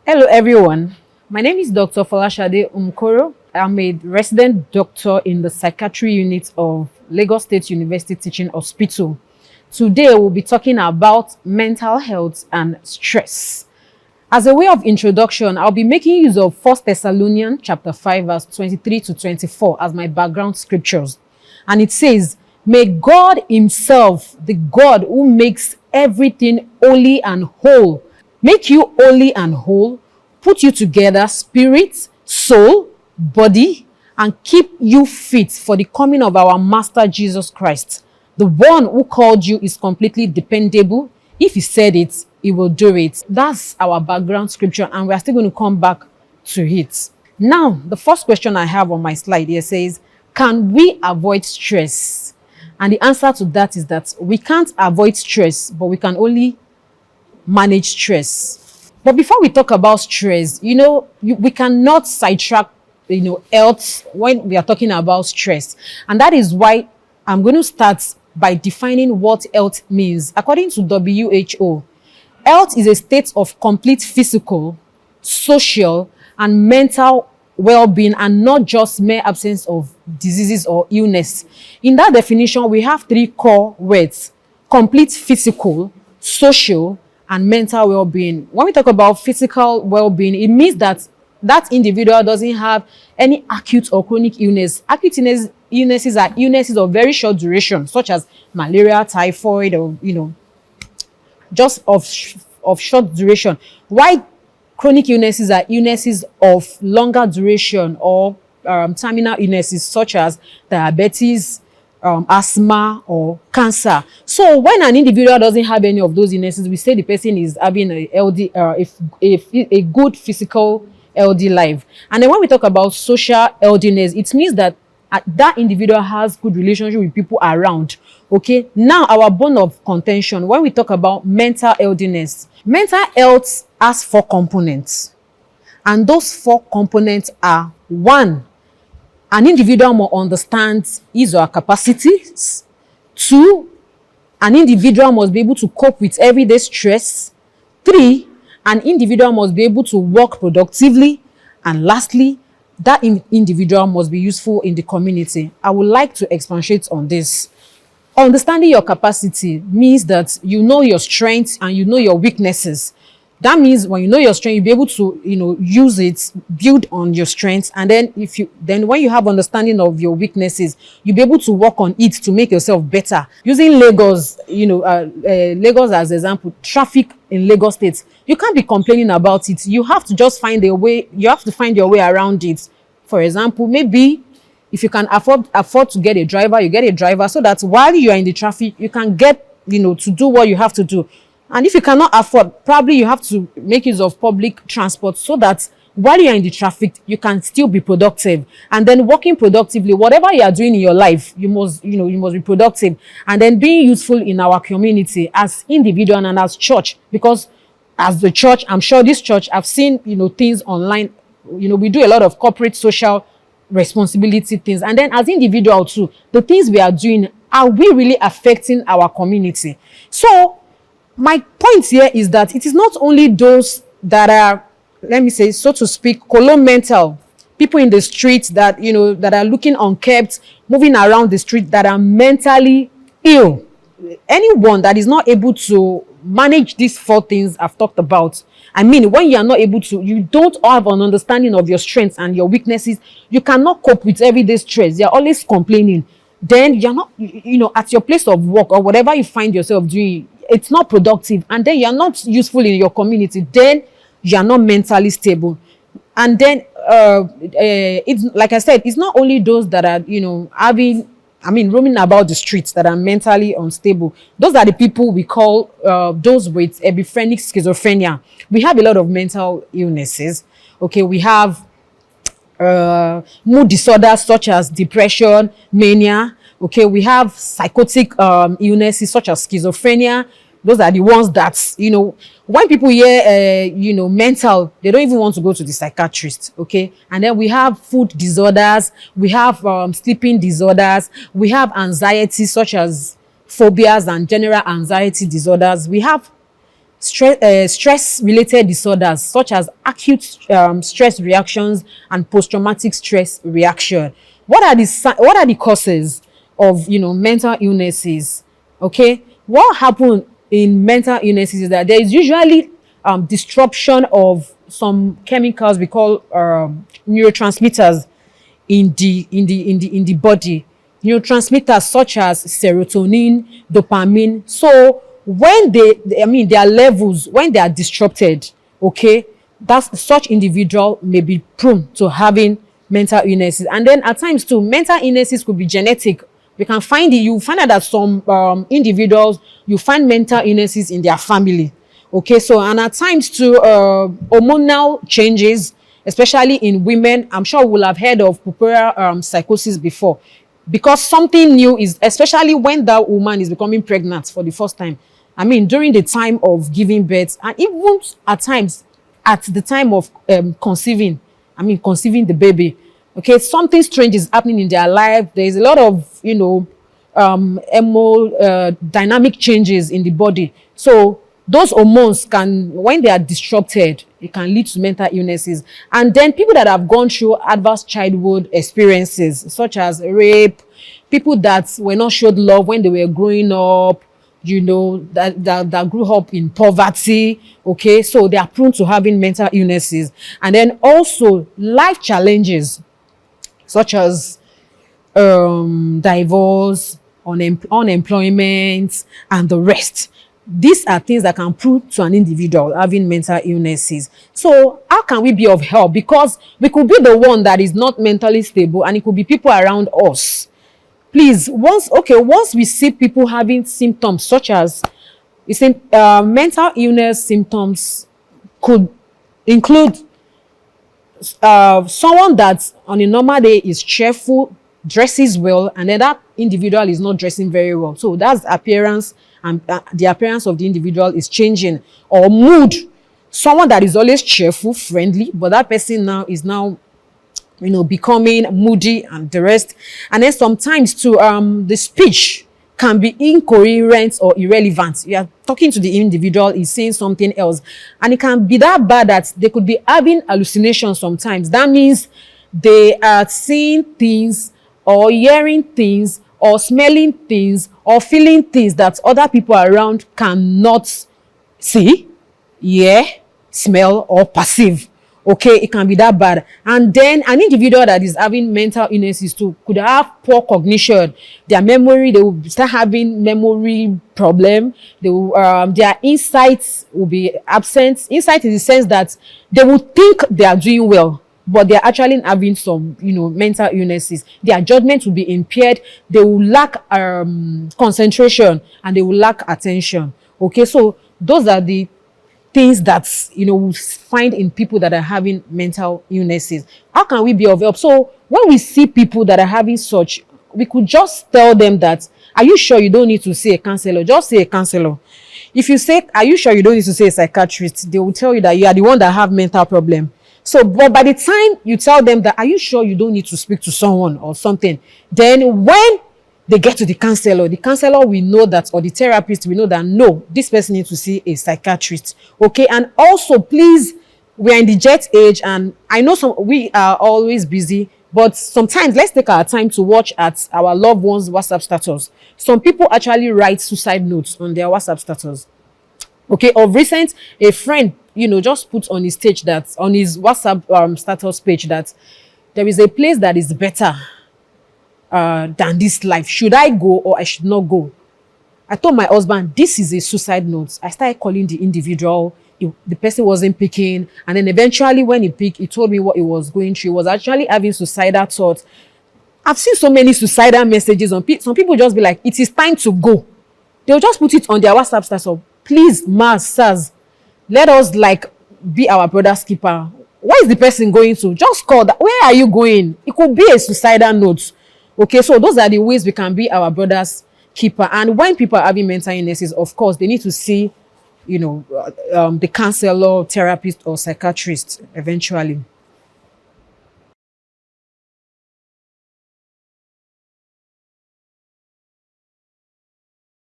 Hello, everyone. My name is Dr Folashade Umkoro. I'm a resident doctor in the psychiatry unit of Lagos State University Teaching Hospital. Today, we'll be talking about mental health and stress. As a way of introduction, I'll be making use of 1 Thessalonians chapter 5, verse 23 to 24 as my background scriptures. And it says, "May God himself, the God who makes everything holy and whole, make you holy and whole, put you together, spirit, soul, body, and keep you fit for the coming of our Master Jesus Christ. The one who called you is completely dependable. If he said it, he will do it." That's our background scripture, and we are still going to come back to it. Now, the first question I have on my slide here says, can we avoid stress? And the answer to that is that we can't avoid stress, but we can only manage stress. But before we talk about stress, we cannot sidetrack, health when we are talking about stress. And that is why I'm going to start by defining what health means. According to WHO, health is a state of complete physical, social, and mental well-being, and not just mere absence of diseases or illness. In that definition, we have three core words: complete physical, social, and mental well-being. When we talk about physical well-being, it means that that individual doesn't have any acute or chronic illness. Acute illnesses are illnesses of very short duration, such as malaria, typhoid, or just of short duration. Why chronic illnesses are illnesses of longer duration, or terminal illnesses such as diabetes, asthma, or cancer. So when an individual doesn't have any of those illnesses, we say the person is having a good physical healthy life. And then when we talk about social healthiness, it means that that individual has good relationship with people around. Okay, now our bone of contention, when we talk about mental healthiness, mental health has 4 components, and those 4 components are: 1, an individual must understand his or her capacities. 2, an individual must be able to cope with everyday stress. 3, an individual must be able to work productively. And lastly, that individual must be useful in the community. I would like to expatiate on this. Understanding your capacity means that you know your strengths and you know your weaknesses. That means when you know your strength, you'll be able to, use it, build on your strengths. And then when you have understanding of your weaknesses, you'll be able to work on it to make yourself better. Using Lagos, Lagos as an example, traffic in Lagos State, you can't be complaining about it. You have to just find a way, you have to find your way around it. For example, maybe if you can afford to get a driver, you get a driver, so that while you are in the traffic, you can get, to do what you have to do. And if you cannot afford, probably you have to make use of public transport, so that while you are in the traffic, you can still be productive. And then working productively, whatever you are doing in your life, you must be productive. And then being useful in our community as individual and as church. Because as the church, I'm sure this church, I've seen, things online. We do a lot of corporate social responsibility things. And then as individual too, the things we are doing, are we really affecting our community? So my point here is that it is not only those that are, let me say, so to speak, mental, people in the streets that, that are looking unkept, moving around the street, that are mentally ill. Anyone that is not able to manage these 4 things I've talked about. I mean, when you are not able to, you don't have an understanding of your strengths and your weaknesses, you cannot cope with everyday stress. You're always complaining. Then you're not, at your place of work or whatever you find yourself doing, it's not productive. And then you're not useful in your community. Then you're not mentally stable. And then, it's like I said, it's not only those that are, roaming about the streets that are mentally unstable. Those are the people we call those with epiphrenic schizophrenia. We have a lot of mental illnesses. Okay, we have mood disorders such as depression, mania. Okay, we have psychotic illnesses such as schizophrenia. Those are the ones that, when people hear, mental, they don't even want to go to the psychiatrist, okay? And then we have food disorders, we have sleeping disorders, we have anxiety such as phobias and general anxiety disorders. We have stress-related disorders such as acute stress reactions and post-traumatic stress reaction. What are the causes of mental illnesses? Okay, what happens in mental illnesses is that there is usually disruption of some chemicals we call neurotransmitters in the body. Neurotransmitters such as serotonin, dopamine. So when their levels, when they are disrupted, okay, that's such individual may be prone to having mental illnesses. And then at times too, mental illnesses could be genetic. You find out that some individuals, you find mental illnesses in their family. Okay, so and at times too, hormonal changes, especially in women. I'm sure we'll have heard of puerperal psychosis before, because something new is, especially when that woman is becoming pregnant for the first time. During the time of giving birth, and even at times at the time of conceiving the baby. Okay, something strange is happening in their life. There is a lot of dynamic changes in the body. So those hormones can, when they are disrupted, it can lead to mental illnesses. And then people that have gone through adverse childhood experiences, such as rape, people that were not showed love when they were growing up, that grew up in poverty. Okay, so they are prone to having mental illnesses. And then also life challenges, such as divorce, unemployment, and the rest. These are things that can prove to an individual having mental illnesses. So how can we be of help? Because we could be the one that is not mentally stable, and it could be people around us. Please, once we see people having symptoms such as, mental illness symptoms could include someone that on a normal day is cheerful, dresses well, and then that individual is not dressing very well. So that's appearance, and the appearance of the individual is changing. Or mood, someone that is always cheerful, friendly, but that person now is becoming moody and the rest. And then sometimes too, the speech can be incoherent or irrelevant. You are talking to the individual, is saying something else, and it can be that bad that they could be having hallucinations sometimes. That means they are seeing things or hearing things or smelling things or feeling things that other people around cannot see, hear, smell, or perceive. Okay, it can be that bad. And then an individual that is having mental illnesses too could have poor cognition. Their memory, they will start having memory problem. They will, their insights will be absent. Insight in the sense that they will think they are doing well, but they are actually having some, mental illnesses. Their judgment will be impaired. They will lack concentration, and they will lack attention. Okay, so those are the things that we find in people that are having mental illnesses. How can we be of help? So when we see people that are having such, we could just tell them that, are you sure you don't need to see a counselor? Just say a counselor. If you say, are you sure you don't need to see a psychiatrist? They will tell you that you are the one that have mental problem. So, but by the time you tell them that, are you sure you don't need to speak to someone or something? Then when they get to the counselor will know that, or the therapist will know that, no, this person needs to see a psychiatrist. Okay, and also, please, we are in the jet age, and I know we are always busy, but sometimes let's take our time to watch at our loved ones' WhatsApp status. Some people actually write suicide notes on their WhatsApp status. Okay, of recent, a friend, just put on his WhatsApp status page that there is a place that is better than this life. Should I go or I should not go? I told my husband, this is a suicide note. I started calling the individual. The person wasn't picking. And then eventually when he picked, he told me what he was going through. He was actually having suicidal thoughts. I've seen so many suicidal messages on people. Some people just be like, it is time to go. They'll just put it on their WhatsApp status. Please, sirs, let us be our brother's keeper. Where is the person going to? Just call that. Where are you going? It could be a suicidal note. Okay, so those are the ways we can be our brother's keeper. And when people are having mental illnesses, of course, they need to see, the counselor, therapist, or psychiatrist eventually.